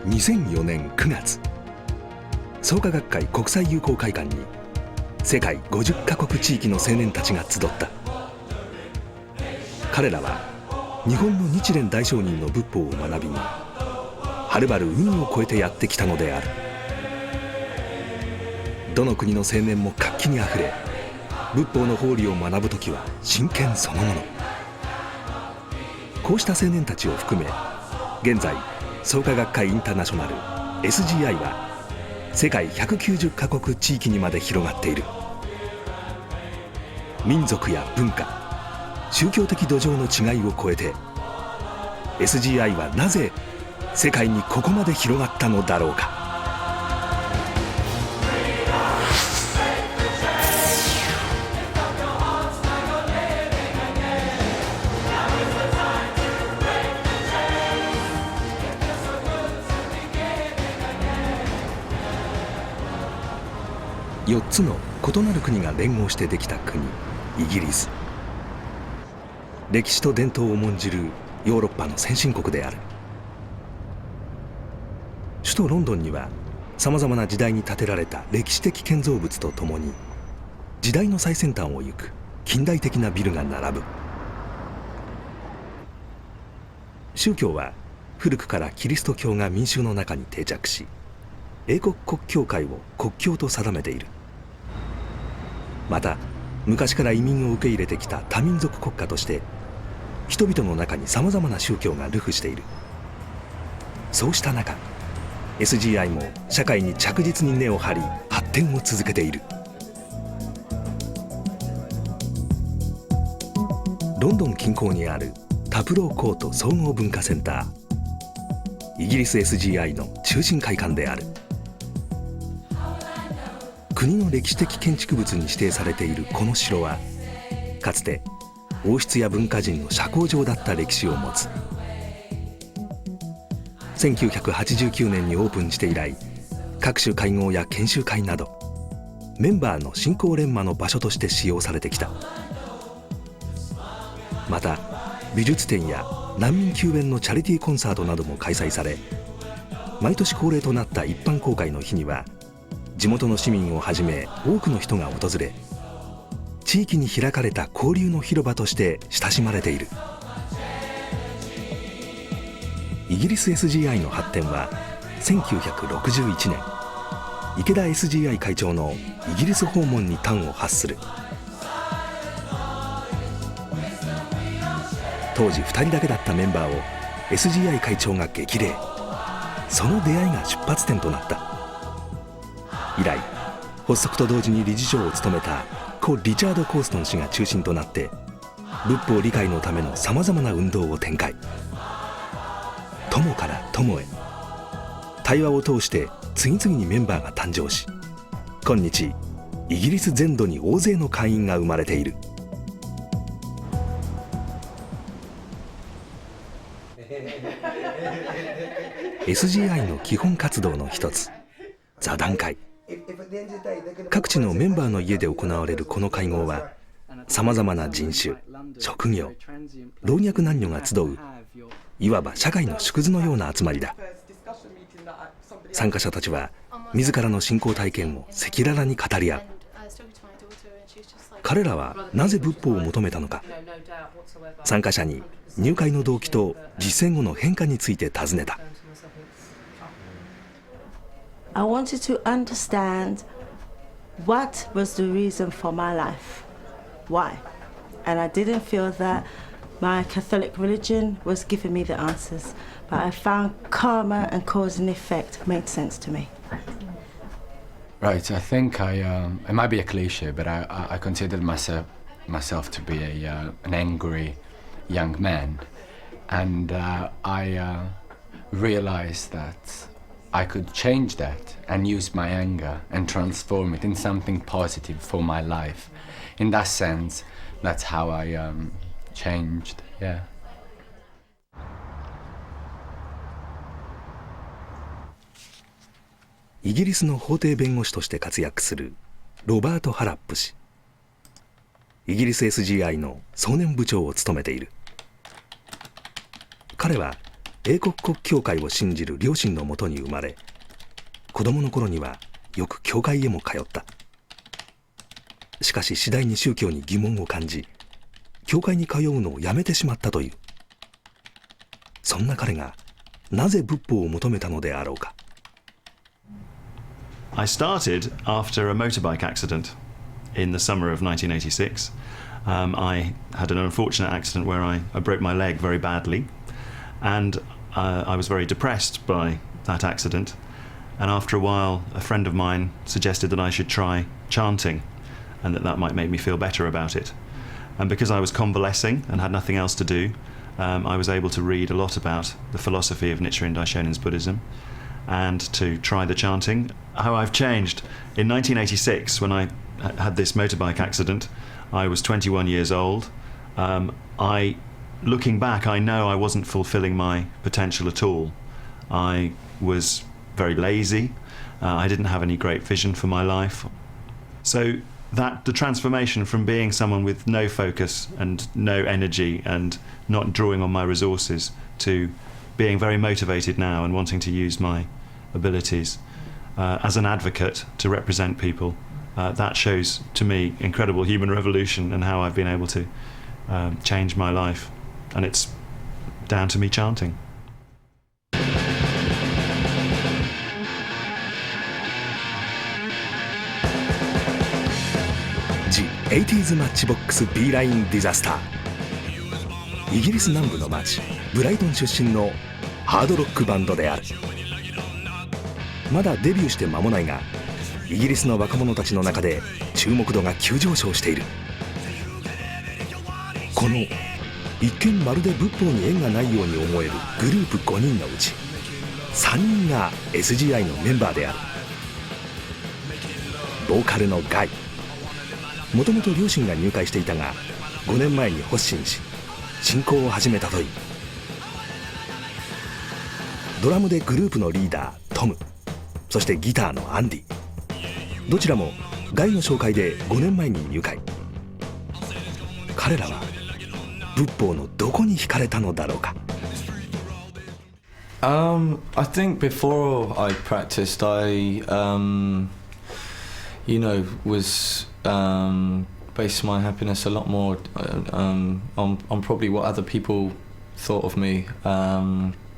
2004年9月、創価学会国際友好会館に世界50カ国地域の青年たちが集った。彼らは日本の日蓮大聖人の仏法を学びにはるばる海を越えてやってきたのである。どの国の青年も活気にあふれ、仏法の法理を学ぶときは真剣そのもの。こうした青年たちを含め、現在創価学会インターナショナル SGI は世界190カ国地域にまで広がっている。民族や文化、宗教的土壌の違いを超えて SGI はなぜ世界にここまで広がったのだろうか。4つの異なる国が連合してできた国、イギリス。歴史と伝統を重んじるヨーロッパの先進国である。首都ロンドンにはさまざまな時代に建てられた歴史的建造物とともに時代の最先端を行く近代的なビルが並ぶ。宗教は古くからキリスト教が民衆の中に定着し、英国国教会を国教と定めている。また昔から移民を受け入れてきた多民族国家として人々の中にさまざまな宗教が流布している。そうした中、 SGI も社会に着実に根を張り発展を続けている。ロンドン近郊にあるタプローコート総合文化センター、イギリス SGI の中心会館である。国の歴史的建築物に指定されているこの城は、かつて王室や文化人の社交場だった歴史を持つ。1989年にオープンして以来、各種会合や研修会などメンバーの信仰連盟の場所として使用されてきた。また美術展や難民救援のチャリティーコンサートなども開催され、毎年恒例となった一般公開の日には地元の市民をはじめ多くの人が訪れ、地域に開かれた交流の広場として親しまれている。イギリス SGI の発展は1961年、池田 SGI 会長のイギリス訪問に端を発する。当時2人だけだったメンバーを SGI 会長が激励。その出会いが出発点となった。以来発足と同時に理事長を務めた故リチャード・コーストン氏が中心となって仏法理解のためのさまざまな運動を展開。友から友へ、対話を通して次々にメンバーが誕生し、今日イギリス全土に大勢の会員が生まれている。SGI の基本活動の一つ、座談会。各地のメンバーの家で行われるこの会合は、さまざまな人種、職業、老若男女が集う、いわば社会の縮図のような集まりだ。参加者たちは自らの信仰体験を赤裸々に語り合う。彼らはなぜ仏法を求めたのか、参加者に入会の動機と実践後の変化について尋ねた。I wanted to understand what was the reason for my life, why, and I didn't feel that my Catholic religion was giving me the answers, but I found karma and cause and effect made sense to me. Right, I think it might be a cliche, but I considered myself to be an angry young man, and I realized that I could change that and use my anger and transform it in something positive for my life. In that sense, that's how I changed, yeah. イギリスの法廷弁護士として活躍するロバート・ハラップ氏。イギリス SGI の壮年部長を務めている。彼は英国国教会を信じる両親のもとに生まれ、子供の頃にはよく教会へも通った。しかし次第に宗教に疑問を感じ、教会に通うのをやめてしまったという。そんな彼がなぜ仏法を求めたのであろうか。I started after a motorbike accident in the summer of 1986. I had an unfortunate accident where I broke my leg very badly, and I was very depressed by that accident. And after a while, a friend of mine suggested that I should try chanting, and that might make me feel better about it. And because I was convalescing and had nothing else to do, I was able to read a lot about the philosophy of Nichiren Daishonin's Buddhism and to try the chanting. How I've changed. In 1986, when I had this motorbike accident, I was 21 years old. Looking back, I know I wasn't fulfilling my potential at all. I was very lazy. I didn't have any great vision for my life. So the transformation from being someone with no focus and no energy and not drawing on my resources to being very motivated now and wanting to use my abilities as an advocate to represent people, that shows to me incredible human revolution and how I've been able to change my life. And it's down to me chanting. The 80s マッチボックス B ラインディザスター。イギリス南部の町ブライトン出身のハードロックバンドである。まだデビューして間もないが、イギリスの若者たちの中で注目度が急上昇している。この一見まるで仏法に縁がないように思えるグループ5人のうち3人が SGI のメンバーである。ボーカルのガイ、もともと両親が入会していたが5年前に発信し進行を始めたという。ドラムでグループのリーダートム、そしてギターのアンディ、どちらもガイの紹介で5年前に入会。彼らは仏法のどこに惹かれたのだろうか。I think before I practiced, I was based my happiness a lot more on probably what other people thought of me.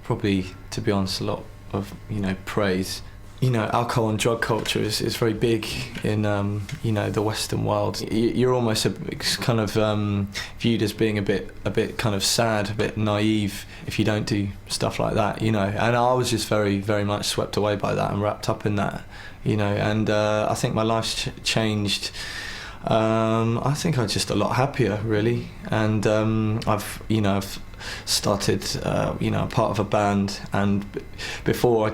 Probably, to be honest, a lot of praise. Alcohol and drug culture is very big in the Western world. You're almost kind of viewed as being a bit kind of sad, a bit naive if you don't do stuff like that. And I was just very, very much swept away by that and wrapped up in that. And I think my life's changed. I think I'm just a lot happier, really. And I've started, part of a band, and before I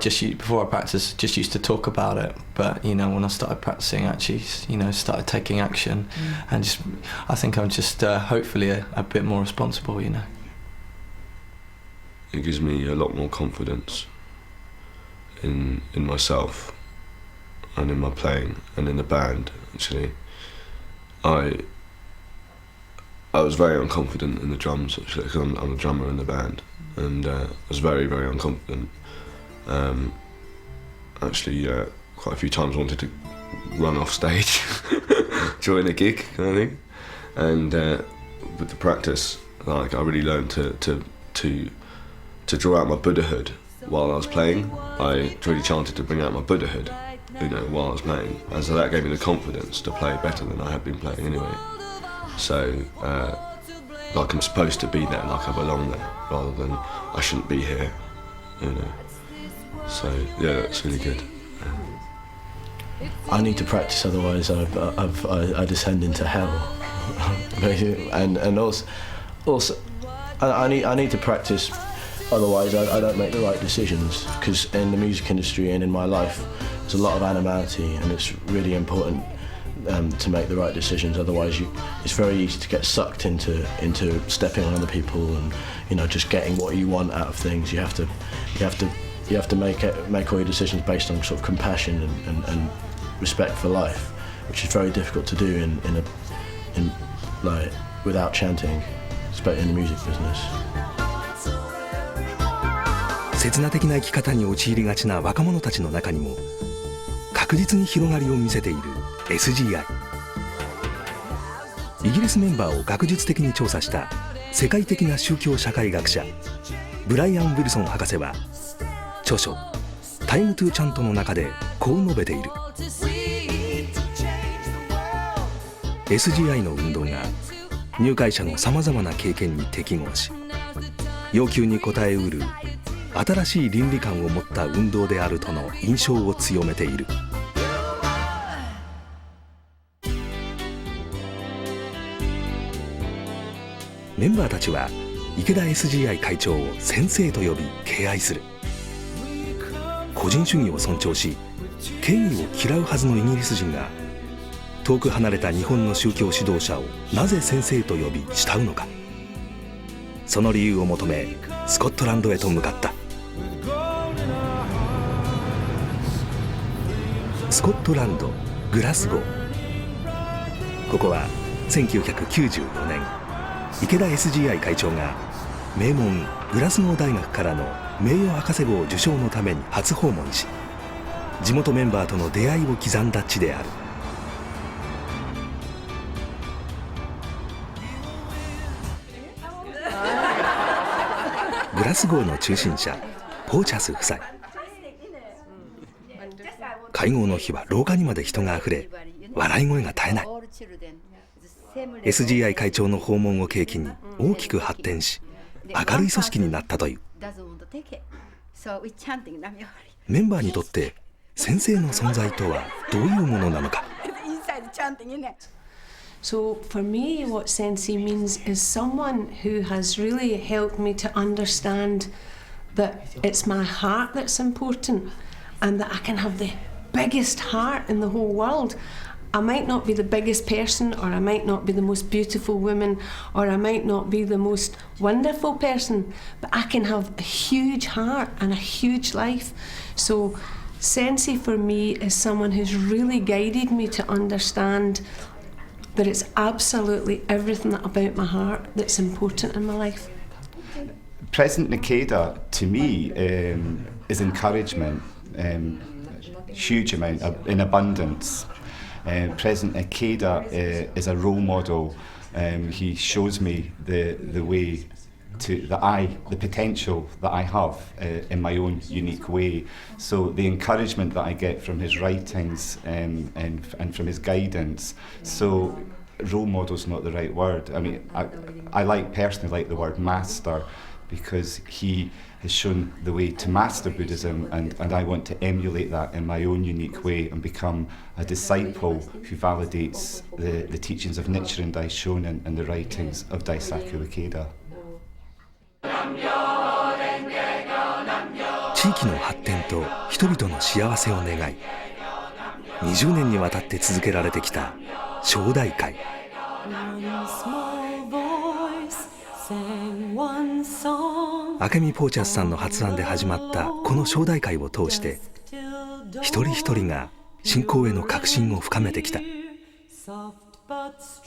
practiced, just used to talk about it. But when I started practicing, actually, started taking action, and I think I'm just hopefully a bit more responsible. It gives me a lot more confidence in myself and in my playing and in the band. Actually, I was very unconfident in the drums, actually, because I'm a drummer in the band, and I was very, very unconfident. Quite a few times I wanted to run off stage during a gig, kind of thing. And with the practice, I really learned to draw out my Buddhahood while I was playing. I really chanted to bring out my Buddhahood, while I was playing, and so that gave me the confidence to play better than I had been playing anyway. So, like I'm supposed to be there, like I belong there, rather than I shouldn't be here, So, yeah, that's really good. I need to practice, otherwise I descend into hell. and also I need to practice, otherwise I don't make the right decisions. Because in the music industry and in my life, there's a lot of animality, and it's really important to make the right decisions. Otherwise, it's very easy to get sucked into stepping on other people and just getting what you want out of things. You have to make all your decisions based on sort of compassion and respect for life, which is very difficult to do in without chanting, especially in the music business. 刹那的な生き方に陥りがちな若者たちの中にも確実に広がりを見せている SGI。 イギリスメンバーを学術的に調査した世界的な宗教社会学者ブライアン・ウィルソン博士は著書「タイム・トゥ・チャント」の中でこう述べている。 SGI の運動が入会者のさまざまな経験に適合し、要求に応えうる新しい倫理観を持った運動であるとの印象を強めている。メンバーたちは池田 SGI 会長を先生と呼び敬愛する。個人主義を尊重し権威を嫌うはずのイギリス人が遠く離れた日本の宗教指導者をなぜ先生と呼び慕うのか。その理由を求めスコットランドへと向かった。スコットランド・グラスゴー。ここは1994年池田 SGI 会長が名門グラスゴー大学からの名誉博士号受賞のために初訪問し、地元メンバーとの出会いを刻んだ地である。グラスゴーの中心者ポーチャス夫妻。会合の日は廊下にまで人があふれ、笑い声が絶えない。 SGI 会長の訪問を契機に大きく発展し明るい組織になったという。メンバーにとって先生の存在とはどういうものなのか。So for me, what sensei means is someone who has really helped me to understand that it's my heart that's important and that I can have the biggest heart in the whole world. I might not be the biggest person, or I might not be the most beautiful woman, or I might not be the most wonderful person, but I can have a huge heart and a huge life. So sensei for me is someone who's really guided me to understand that it's absolutely everything about my heart that's important in my life. President Nikeda, to me, is encouragement, huge amount, in abundance. President Nikeda is a role model. He shows me the way to the potential that I have in my own unique way. So the encouragement that I get from his writings and from his guidance. So role model's not the right word. I mean, I personally like the word master, because he has shown the way to master Buddhism, and I want to emulate that in my own unique way and become a disciple who validates the teachings of Nichiren Daishonin and the writings of Daisaku Ikeda. 地域の発展と人々の幸せを願い、20年にわたって続けられてきた正代会。明美ポーチャスさんの発案で始まったこの正代会を通して、一人一人が信仰への革新を深めてきた。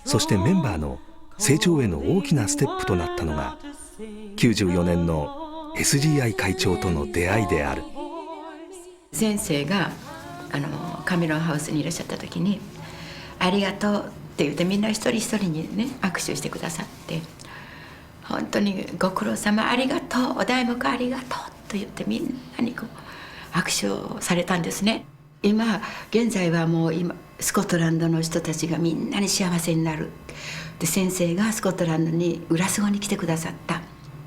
そしてメンバーの成長への大きなステップとなったのが94年のSGI 会長との出会いである。先生がカメロンハウスにいらっしゃった時に「ありがとう」って言って、みんな一人一人にね握手してくださって、本当にご苦労様ありがとう、お題目ありがとうと言って、みんなにこう握手をされたんですね。現在はもうスコットランドの人たちがみんなに幸せになる。で先生がスコットランドにグラスゴーに来てくださった。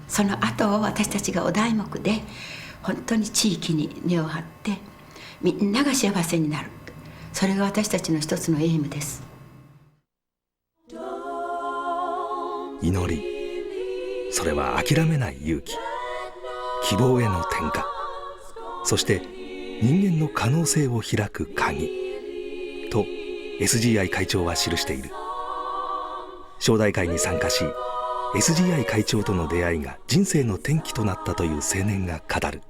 その後を私たちがお題目で本当に地域に根を張ってみんなが幸せになる。それが私たちの一つのエイムです。祈り、それは諦めない勇気、希望への転化、そして人間の可能性を開く鍵と SGI 会長は記している。正代会に参加し、SGI 会長との出会いが人生の転機となったという青年が語る。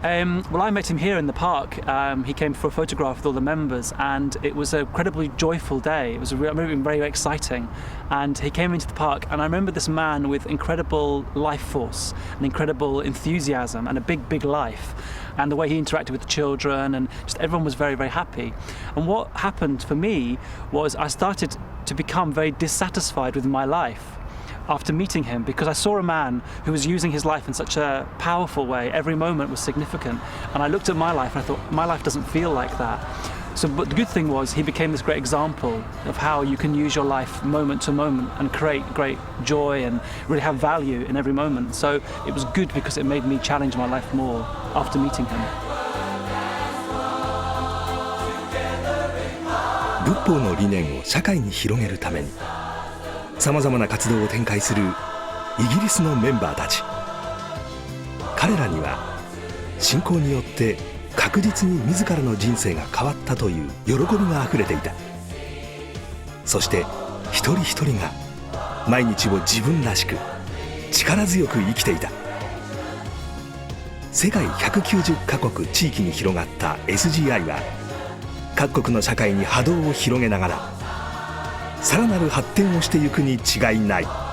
Well, I met him here in the park. He came for a photograph with all the members, and it was an incredibly joyful day. It was very, very exciting. And he came into the park, and I remember this man with incredible life force, and incredible enthusiasm, and a big, big life. And the way he interacted with the children, and just everyone was very, very happy. And what happened for me was I started to become very dissatisfied with my life after meeting him, because I saw a man who was using his life in such a powerful way. Every moment was significant. And I looked at my life and I thought, my life doesn't feel like that. So, but the good thing was he became this great example of how you can use your life moment to moment and create great joy and really have value in every moment. So it was good because it made me challenge my life more after meeting him. 仏法の理念を社会に広げるためにさまざまな活動を展開するイギリスのメンバーたち。彼らには信仰によって確実に自らの人生が変わったという喜びがあふれていた。そして一人一人が毎日を自分らしく力強く生きていた。世界190カ国地域に広がった SGI は各国の社会に波動を広げながらさらなる発展をしていくに違いない。